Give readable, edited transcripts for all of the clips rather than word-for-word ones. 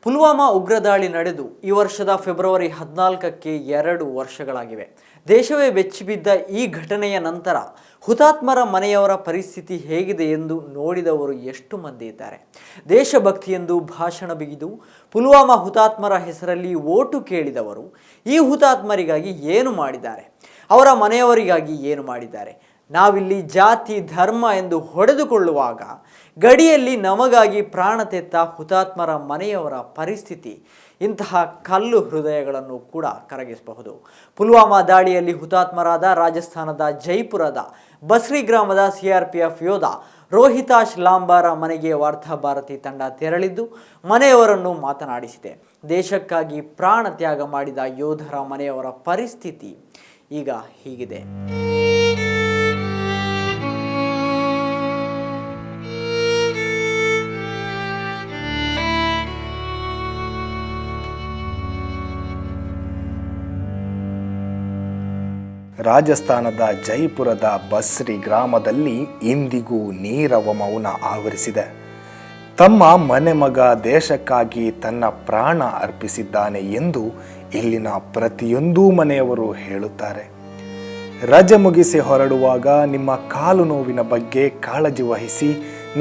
ಪುಲ್ವಾಮಾ ಉಗ್ರ ದಾಳಿ ನಡೆದು ಈ ವರ್ಷದ ಫೆಬ್ರವರಿ 14ಕ್ಕೆ 2 ವರ್ಷಗಳಾಗಿವೆ. ದೇಶವೇ ಬೆಚ್ಚಿಬಿದ್ದ ಈ ಘಟನೆಯ ನಂತರ ಹುತಾತ್ಮರ ಮನೆಯವರ ಪರಿಸ್ಥಿತಿ ಹೇಗಿದೆ ಎಂದು ನೋಡಿದವರು ಎಷ್ಟು ಮಂದಿ ಇದ್ದಾರೆ? ದೇಶಭಕ್ತಿ ಎಂದು ಭಾಷಣ ಬಿಗಿದು ಪುಲ್ವಾಮಾ ಹುತಾತ್ಮರ ಹೆಸರಲ್ಲಿ ಓಟು ಕೇಳಿದವರು ಈ ಹುತಾತ್ಮರಿಗಾಗಿ ಏನು ಮಾಡಿದ್ದಾರೆ? ಅವರ ಮನೆಯವರಿಗಾಗಿ ಏನು ಮಾಡಿದ್ದಾರೆ? ನಾವಿಲ್ಲಿ ಜಾತಿ ಧರ್ಮ ಎಂದು ಹೊಡೆದುಕೊಳ್ಳುವಾಗ ಗಡಿಯಲ್ಲಿ ನಮಗಾಗಿ ಪ್ರಾಣ ತೆತ್ತ ಹುತಾತ್ಮರ ಮನೆಯವರ ಪರಿಸ್ಥಿತಿ ಇಂತಹ ಕಲ್ಲು ಹೃದಯಗಳನ್ನು ಕೂಡ ಕರಗಿಸಬಹುದು. ಪುಲ್ವಾಮಾ ದಾಳಿಯಲ್ಲಿ ಹುತಾತ್ಮರಾದ ರಾಜಸ್ಥಾನದ ಜೈಪುರದ ಬಸ್ರಿ ಗ್ರಾಮದ CRPF ಯೋಧ ರೋಹಿತಾಶ್ ಲಾಂಬಾರ ಮನೆಗೆ ವಾರ್ತಾಭಾರತಿ ತಂಡ ತೆರಳಿದ್ದು ಮನೆಯವರನ್ನು ಮಾತನಾಡಿಸಿದೆ. ದೇಶಕ್ಕಾಗಿ ಪ್ರಾಣ ತ್ಯಾಗ ಮಾಡಿದ ಯೋಧರ ಮನೆಯವರ ಪರಿಸ್ಥಿತಿ ಈಗ ಹೀಗಿದೆ. ರಾಜಸ್ಥಾನದ ಜೈಪುರದ ಬಸ್ರಿ ಗ್ರಾಮದಲ್ಲಿ ಇಂದಿಗೂ ನೀರವ ಮೌನ ಆವರಿಸಿದೆ. ತಮ್ಮ ಮನೆ ಮಗ ದೇಶಕ್ಕಾಗಿ ತನ್ನ ಪ್ರಾಣ ಅರ್ಪಿಸಿದ್ದಾನೆ ಎಂದು ಇಲ್ಲಿನ ಪ್ರತಿಯೊಂದು ಮನೆಯವರು ಹೇಳುತ್ತಾರೆ. ರಜೆ ಮುಗಿಸಿ ಹೊರಡುವಾಗ ನಿಮ್ಮ ಕಾಲು ನೋವಿನ ಬಗ್ಗೆ ಕಾಳಜಿ ವಹಿಸಿ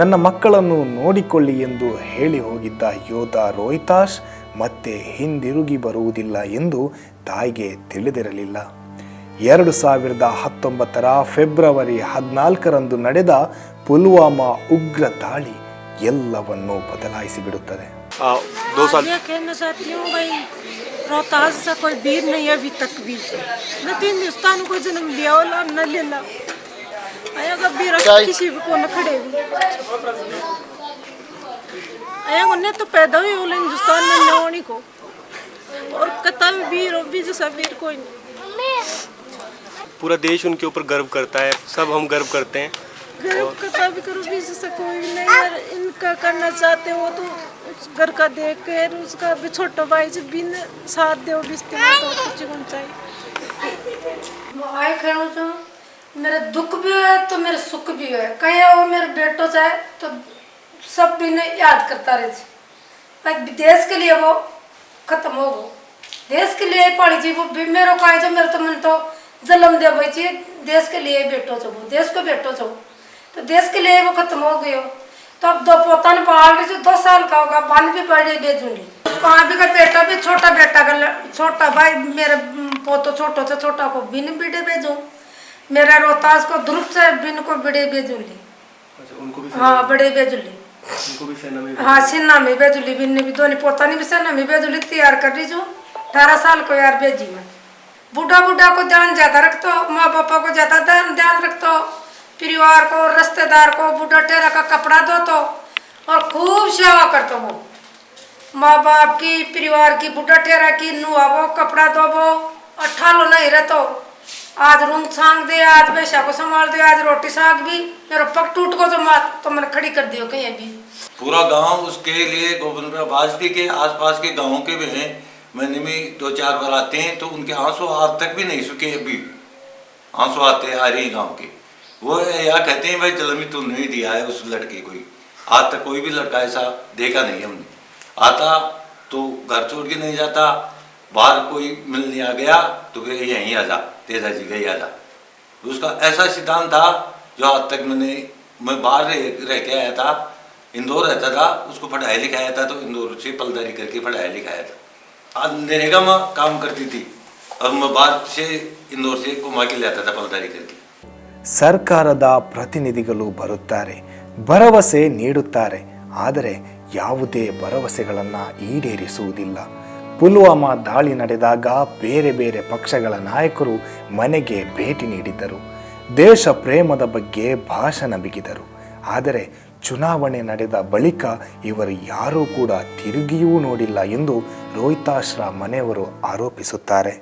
ನನ್ನ ಮಕ್ಕಳನ್ನು ನೋಡಿಕೊಳ್ಳಿ ಎಂದು ಹೇಳಿ ಹೋಗಿದ್ದ ಯೋಧ ರೋಹಿತಾಶ್ ಮತ್ತೆ ಹಿಂದಿರುಗಿ ಬರುವುದಿಲ್ಲ ಎಂದು ತಾಯಿಗೆ ತಿಳಿದಿರಲಿಲ್ಲ. 2019 ಫೆಬ್ರವರಿ 14ರಂದು ನಡೆದ ಪುಲ್ವಾಮಾ ಉಗ್ರ ದಾಳಿ ಎಲ್ಲವನ್ನೂ ಬದಲಾಯಿಸಿ ಬಿಡುತ್ತದೆ. कहना चाहती हूँ भाई, रोहतास सा कोई वीर नहीं है अभी तक भी, न तो हिंदुस्तान को जन्म लिया वाला न लेला आया वीर किसी को न खड़े भी आया उन्हें तो पैदा हुई बोले हिंदुस्तान में न होने को, और कता वीर भी जैसा वीर कोई नहीं. पूरा देश उनके ऊपर गर्व करता है, सब हम गर्व करते हैं. गर्व कता भी करो भी जैसा कोई भी नहीं यार. इनका करना चाहते हो तो उस घर का देख कर उसका भी छोटा भाई से बिन साथ दे बिस्ते तो कुछ होना चाहिए. आए कहना चाहूँ मेरा दुख भी है तो मेरा सुख भी है. कहीं वो मेरे बेटो चाहे तो सब भी ने याद करता रहे. देश के लिए वो खत्म हो गो, देश के लिए पड़ी थी वो भी मेरे को आए जो मेरे तो मन तो जन्म दे भाई जी देश के लिए बेटो छो, देश को बेटो छो तो देश के लिए वो खत्म हो गयो. तो अब 2 पोता ने पाल रही जो 2 साल का होगा बन भी बड़े बेजूंगी. उसको भी का बेटा भी छोटा बेटा का छोटा भाई मेरे पोतो छोटो से छोटा को बिन बेटे भेजूं. मेरा रोहतास को ध्रुव से बिन को बड़े भेजूंगी. हाँ बड़े भेजूली, हाँ सेना में भेजूली. बिन भी दोनों पोता ने भी सेना में भेजूली. तैयार कर रही जो 18 साल को यार भेजी मैं. बूढ़ा को ध्यान ज्यादा रखते हो, माँ पापा को ज्यादा ध्यान रखते हो, परिवार को रिश्तेदार को बूढ़ा टेरा का कपड़ा दो तो और खूब सेवा करते हो. माँ बाप की परिवार की बूढ़ा टेरा की नुआवो कपड़ा दो वो और ठालो नहीं रहते. आज रूम छांग दे, आज बेशा को संभाल दे, आज रोटी साग भी मेरा पग टूट को तो मात तो मैंने खड़ी कर दियो कहीं भी. पूरा गांव उसके लिए गोविंदपुरा बाजरी के आसपास के गांवों के भी हैं. महीने में 2-4 बार आते हैं तो उनके आंसू आज तक भी नहीं सूखे. अभी आंसू आते आ रही गांव के. वो या कहते हैं भाई जन्म तो नहीं दिया है उस लड़के को. आज तक कोई भी लड़का ऐसा देखा नहीं हमने. आता तो घर छोड़ के नहीं जाता, बाहर कोई मिलने आ गया तो यहीं आ जा, तेजा जी गई आ जा. उसका ऐसा सिद्धांत था जो आज तक मैं बाहर रह के आया था, इंदौर रहता था, उसको पढ़ाई लिखाया था तो इंदौर से पलदारी करके पढ़ाई लिखाया था. नरेगा में काम करती थी और मैं बाहर से इंदौर से घुमा के लाता था पलदारी करके. ಸರ್ಕಾರದ ಪ್ರತಿನಿಧಿಗಳು ಬರುತ್ತಾರೆ, ಭರವಸೆ ನೀಡುತ್ತಾರೆ, ಆದರೆ ಯಾವುದೇ ಭರವಸೆಗಳನ್ನು ಈಡೇರಿಸುವುದಿಲ್ಲ. ಪುಲ್ವಾಮಾ ದಾಳಿ ನಡೆದಾಗ ಬೇರೆ ಬೇರೆ ಪಕ್ಷಗಳ ನಾಯಕರು ಮನೆಗೆ ಭೇಟಿ ನೀಡಿದ್ದರು, ದೇಶ ಪ್ರೇಮದ ಬಗ್ಗೆ ಭಾಷಣ ಬಿಗಿದರು. ಆದರೆ ಚುನಾವಣೆ ನಡೆದ ಬಳಿಕ ಇವರು ಯಾರೂ ಕೂಡ ತಿರುಗಿಯೂ ನೋಡಿಲ್ಲ ಎಂದು ರೋಹಿತಾಶ್ರ ಮನೆಯವರು ಆರೋಪಿಸುತ್ತಾರೆ.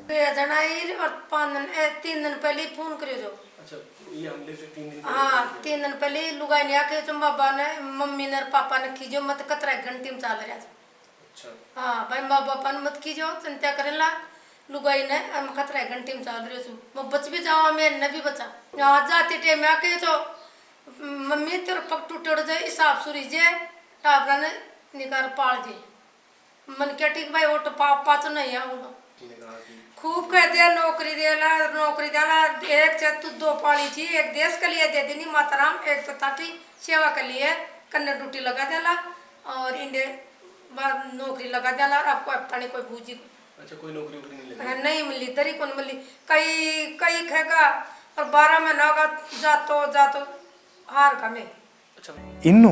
3 दिन पहले लुगाई ने आके जो बाबा ने मम्मी ने पापा ने खींचो मत कतरा घंटे में चाल रहा. हाँ भाई माँ बापा ने मत खींचो चिंता करेला. लुगाई ने हम कतरा घंटे में चाल रहे छू. मैं बच भी जाऊँ मेरे ने भी बचा. यहाँ जाते टाइम में आके जो मम्मी तेरे पग टूटे जाए हिसाब सुरी जे टाबरा ने निकाल पाल जे मन क्या ठीक भाई वो तो पाच नहीं है बोलो खूब कह दिया नौकरी देला एक से तू 2 पाली थी एक देश के लिए दे देनी माताराम एक तो ताकि सेवा के लिए कन्या ड्यूटी लगा देला और इंडे बाद नौकरी लगा देला और आपको अब तानी कोई बूझी अच्छा कोई नौकरी वोकरी नहीं लगी नहीं मिली दरी कौन मिली कई खेगा और 12 महीना का जातो हार का में ಇನ್ನು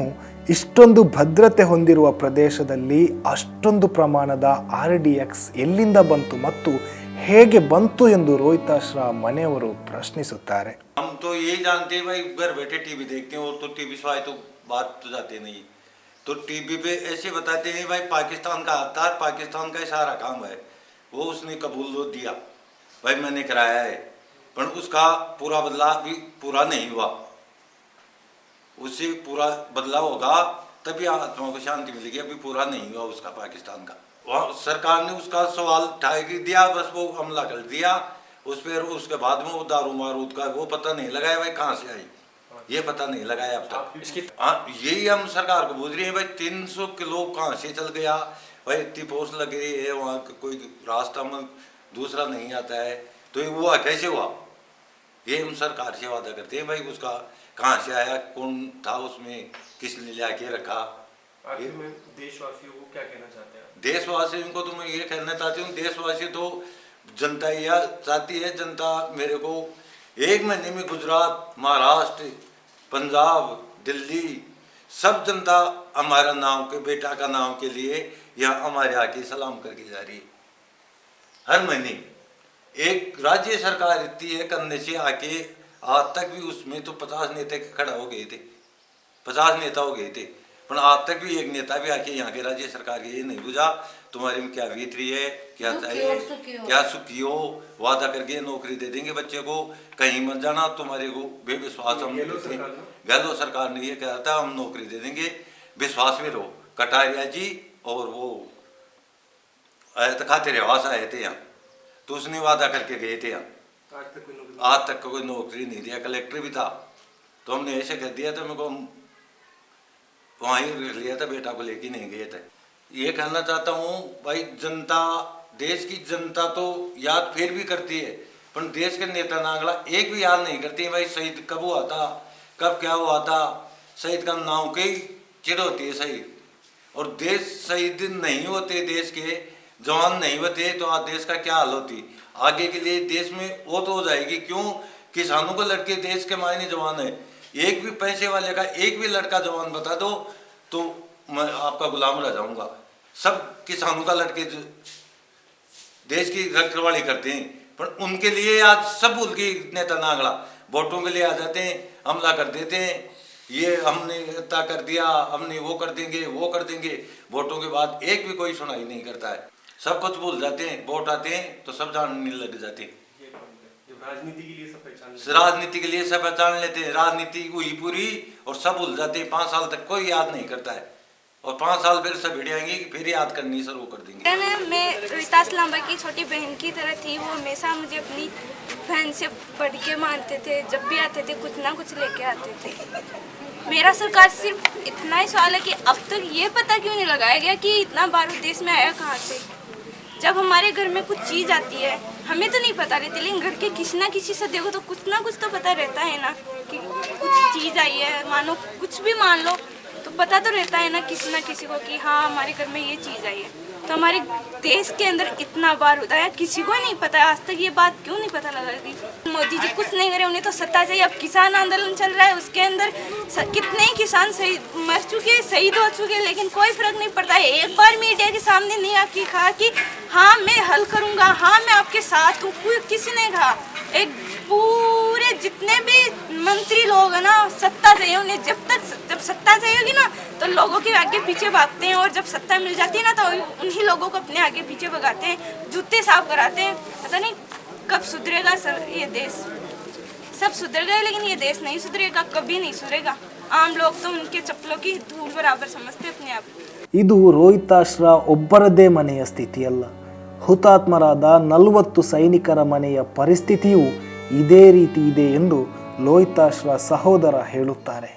ಇಷ್ಟೊಂದು ಭದ್ರತೆ ಹೊಂದಿರುವ ಪ್ರದೇಶದಲ್ಲಿ ಅಷ್ಟೊಂದು ಪ್ರಮಾಣದ RDX ಎಲ್ಲಿಂದ ಬಂತು ಮತ್ತು ಹೇಗೆ ಬಂತು ಎಂದು ರೋಹಿತಾಶ್ರ ಮನೆಯವರು ಪ್ರಶ್ನಿಸುತ್ತಾರೆ. हम तो यही जानते हैं भाई घर बैठे टीवी देखते हैं और तो टीवी से आए तो बात तो जाते नहीं तो टीवी पे ऐसे बताते हैं भाई पाकिस्तान का आता पाकिस्तान का सारा काम है वो उसने कबूल तो दिया भाई मैंने कराया है पर उसका पूरा बदला भी पूरा नहीं हुआ उससे पूरा बदलाव होगा तभी आत्मा को शांति मिलेगी अभी पूरा नहीं हुआ उसका पाकिस्तान का वहाँ सरकार ने उसका सवाल उठा के दिया बस वो हमला कर दिया उस पर उसके बाद में वो दारू मारूद का वो पता नहीं लगाया भाई कहाँ से आई ये पता नहीं लगाया अब तक इसकी यही हम सरकार को पूछ रहे हैं भाई 300 किलो कहाँ से चल गया भाई इतनी फोर्स लग रही है वहाँ कोई रास्ता में दूसरा नहीं आता है तो ये हुआ कैसे हुआ ये हम सरकार से वादा करते हैं भाई उसका कहाँ से आया कौन था उसमें किसने ला के रखा आखिर में देशवासियों को क्या कहना चाहते हैं देशवासियों को तो मैं ये कहना चाहती हूँ देशवासी तो जनता यह चाहती है जनता मेरे को 1 महीने में गुजरात महाराष्ट्र पंजाब दिल्ली सब जनता हमारा नाम के बेटा का नाम के लिए यह हमारे आके सलाम करके जा रही है हर महीने एक राज्य सरकार इतनी है करने से आके आज तक भी उसमें तो 50 नेता खड़ा हो गए थे 50 नेता हो गए थे पर आज तक भी एक नेता भी आके यहाँ के राज्य सरकार के ये नहीं बुझा तुम्हारे में क्या बीतरी है क्या चाहिए क्या सुखी हो वादा करके नौकरी दे देंगे बच्चे को कहीं मत जाना तुम्हारे को बेविश्वास हम गहलोत सरकार ने ये कहा था हम नौकरी दे देंगे विश्वास में रहो कटारिया जी और वो खाते रहवास आए थे यहाँ तो उसने वादा करके गए थे यहाँ आज तक कोई नौकरी नहीं दिया कलेक्टर भी था तो हमने ऐसे कह दिया था मेरे को वहीं रख लिया था बेटा को लेके नहीं गए थे ये कहना चाहता हूँ भाई जनता देश की जनता तो याद फिर भी करती है पर देश के नेता नागला एक भी याद नहीं करती है भाई शहीद कब हुआ था कब क्या हुआ था शहीद का नाम की चिड़ होती है शहीद और देश शहीद नहीं होते देश के जवान नहीं होते तो आज देश का क्या हाल होती आगे के लिए देश में वो तो हो जाएगी क्यों किसानों को लड़के देश के मायने जवान है एक भी पैसे वाले का एक भी लड़का जवान बता दो तो मैं आपका गुलाम रह जाऊंगा सब किसानों का लड़के देश की रखवाली करते हैं पर उनके लिए आज सब भूल के नेता नागड़ा वोटों के लिए आ जाते हैं हमला कर देते हैं ये हमने इतना कर दिया हमने वो कर देंगे वोटों के बाद एक भी कोई सुनाई नहीं करता है सब कुछ भूल जाते हैं वोट आते हैं तो सब जानने लग जाते हैं राजनीति के लिए सब पहचान लेते हैं राजनीति हुई पूरी और सब भूल जाते हैं 5 साल तक कोई याद नहीं करता है और 5 साल फिर सब भिड़ आएंगे फिर याद करनी शुरू कर देंगे मैं रोहितास लांबा की छोटी बहन की तरह थी वो हमेशा मुझे अपनी बहन से बढ़ के मानते थे जब भी आते थे कुछ ना कुछ लेके आते थे मेरा सरकार सिर्फ इतना ही सवाल है कि अब तक ये पता क्यों नहीं लगाया गया कि इतना बारूद देश में आया कहाँ से जब हमारे घर में कुछ चीज़ आती है हमें तो नहीं पता रहती लेकिन घर के किसी ना किसी से देखो तो कुछ ना कुछ तो पता रहता है ना कि कुछ चीज़ आई है मानो कुछ भी मान लो तो पता तो रहता है ना किसी को कि हाँ हमारे घर में ये चीज़ आई है तो हमारे देश के अंदर इतना बारूद आया किसी को नहीं पता आज तक ये बात क्यों नहीं पता लगा रही मोदी जी कुछ नहीं करे उन्हें तो सत्ता चाहिए अब किसान आंदोलन चल रहा है उसके अंदर कितने ही किसान मर चुके शहीद हो चुके लेकिन कोई फर्क नहीं पड़ता है एक बार मीडिया के सामने नहीं आके कहा कि हाँ मैं हल करूँगा हाँ मैं आपके साथ हूँ किसी ने कहा एक पूरे जितने भी मंत्री लोग हैं ना सत्ता चाहिए उन्हें जब सत्ता चाहिए होगी ना तो लोगों के आगे पीछे भागते हैं और जब सत्ता मिल जाती है ना तो उन्हीं लोगों को अपने आगे पीछे भगाते हैं जूते साफ कराते हैं पता नहीं कब सुधरेगा सर ये देश सब सुधर गए लेकिन ये देश नहीं सुधरेगा कभी नहीं सुधरेगा आम लोग तो उनके चप्पलों की धूल बराबर समझते अपने आप ಇದು ರೋಹಿತಾಶ್ರ ಒಬ್ಬರದೇ ಮನೆಯ ಸ್ಥಿತಿಯಲ್ಲ ಹುತಾತ್ಮರಾದ 40 ಸೈನಿಕರ ಮನೆಯ ಪರಿಸ್ಥಿತಿಯೂ ಇದೇ ರೀತಿ ಇದೆ ಎಂದು ಲೋಹಿತಾಶ್ರ ಸಹೋದರ ಹೇಳುತ್ತಾರೆ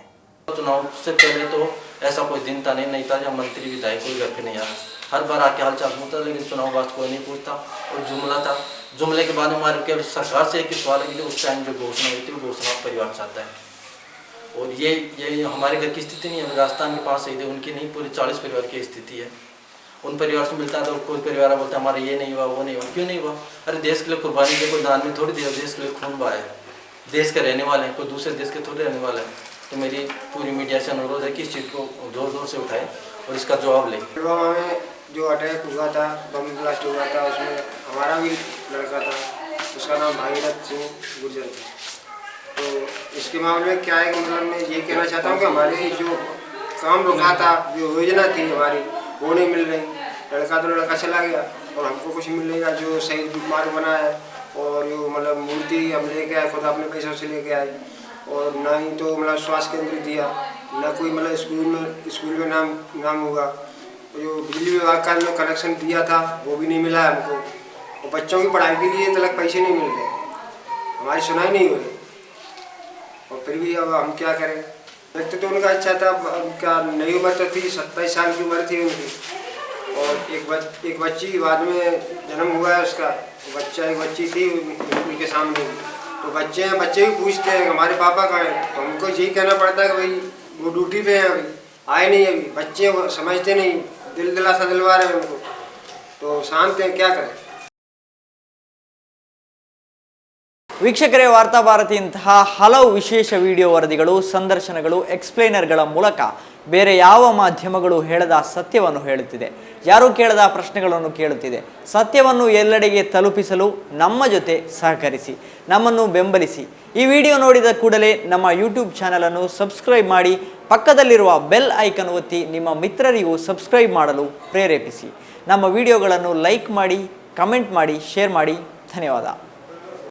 चुनाव से पहले तो ऐसा कोई दिन था नहीं था जब मंत्री विधायक कोई घर पे नहीं आया हर बार आके हाल चाल पूछता, लेकिन चुनाव बाद कोई नहीं पूछता। और जुमला था, जुमले के बाद हमारे केवल सरकार से एक ही सवाल है कि जो उस टाइम जो घोषणा हुई थी वो घोषणा परिवार चाहता है। और ये हमारे घर की स्थिति नहीं है, राजस्थान के 5 शहीद है, उनकी नहीं, पूरे 40 परिवार की स्थिति है। उन परिवार से मिलता है तो कोई परिवार बोलता है हमारा ये नहीं हुआ, वो नहीं हुआ। क्यों नहीं हुआ? अरे देश के लिए कुर्बानी दे, कोई दान में थोड़ी दिया, देश के लिए खून बहाया है, देश के रहने वाले हैं, कोई दूसरे देश के थोड़े रहने वाले हैं। तो मेरी पूरी मीडिया से अनुरोध है कि इस चीज़ को जोर जोर से उठाए और इसका जवाब लें। पुलवामा में जो अटैक हुआ था, बम ब्लास्ट हुआ था, उसमें हमारा भी लड़का था, उसका नाम भागीरथ सिंह गुर्जर था। तो इसके मामले में क्या है कि मतलब मैं ये कहना चाहता हूँ कि हमारी जो काम रुका था, जो योजना थी हमारी, वो नहीं मिल रही। लड़का तो लड़का चला गया और हमको कुछ मिल नहीं रहा। जो शहीद मार्ग बना है और जो मतलब मूर्ति हम लेके आए, खुद अपने पैसों से लेके आए, और ना ही तो मतलब स्वास्थ्य केंद्र दिया, ना कोई मतलब स्कूल में नाम हुआ। जो बिजली विभाग का जो कनेक्शन दिया था वो भी नहीं मिला है हमको, और बच्चों की पढ़ाई के लिए तक पैसे नहीं मिल रहे, हमारी सुनाई नहीं हो रही। और फिर भी अब हम क्या करें? व्यक्ति तो उनका अच्छा था, क्या नई उम्र तो थी, 27 साल की उम्र थी उनकी, और एक बच्ची बाद में जन्म हुआ है उसका, एक बच्ची थी उनके सामने। तो बच्चे भी पूछते हैं हमारे पापा कहाँ हैं, तो हमको यही कहना पड़ता है कि भाई वो ड्यूटी पे हैं, अभी आए नहीं। अभी बच्चे वो समझते नहीं, दिलासा दिलवा रहे हैं उनको, तो शांत हैं, क्या करें? ವೀಕ್ಷಕರೇ, ವಾರ್ತಾ ಭಾರತಿಯಂತಹ ಹಲವು ವಿಶೇಷ ವಿಡಿಯೋ ವರದಿಗಳು, ಸಂದರ್ಶನಗಳು, ಎಕ್ಸ್ಪ್ಲೈನರ್ಗಳ ಮೂಲಕ ಬೇರೆ ಯಾವ ಮಾಧ್ಯಮಗಳು ಹೇಳದ ಸತ್ಯವನ್ನು ಹೇಳುತ್ತಿದೆ, ಯಾರೂ ಕೇಳದ ಪ್ರಶ್ನೆಗಳನ್ನು ಕೇಳುತ್ತಿದೆ. ಸತ್ಯವನ್ನು ಎಲ್ಲೆಡೆಗೆ ತಲುಪಿಸಲು ನಮ್ಮ ಜೊತೆ ಸಹಕರಿಸಿ, ನಮ್ಮನ್ನು ಬೆಂಬಲಿಸಿ. ಈ ವಿಡಿಯೋ ನೋಡಿದ ಕೂಡಲೇ ನಮ್ಮ ಯೂಟ್ಯೂಬ್ ಚಾನಲನ್ನು ಸಬ್ಸ್ಕ್ರೈಬ್ ಮಾಡಿ, ಪಕ್ಕದಲ್ಲಿರುವ ಬೆಲ್ ಐಕನ್ ಒತ್ತಿ ನಿಮ್ಮ ಮಿತ್ರರಿಗೂ ಸಬ್ಸ್ಕ್ರೈಬ್ ಮಾಡಲು ಪ್ರೇರೇಪಿಸಿ. ನಮ್ಮ ವಿಡಿಯೋಗಳನ್ನು ಲೈಕ್ ಮಾಡಿ, ಕಮೆಂಟ್ ಮಾಡಿ, ಶೇರ್ ಮಾಡಿ. ಧನ್ಯವಾದ.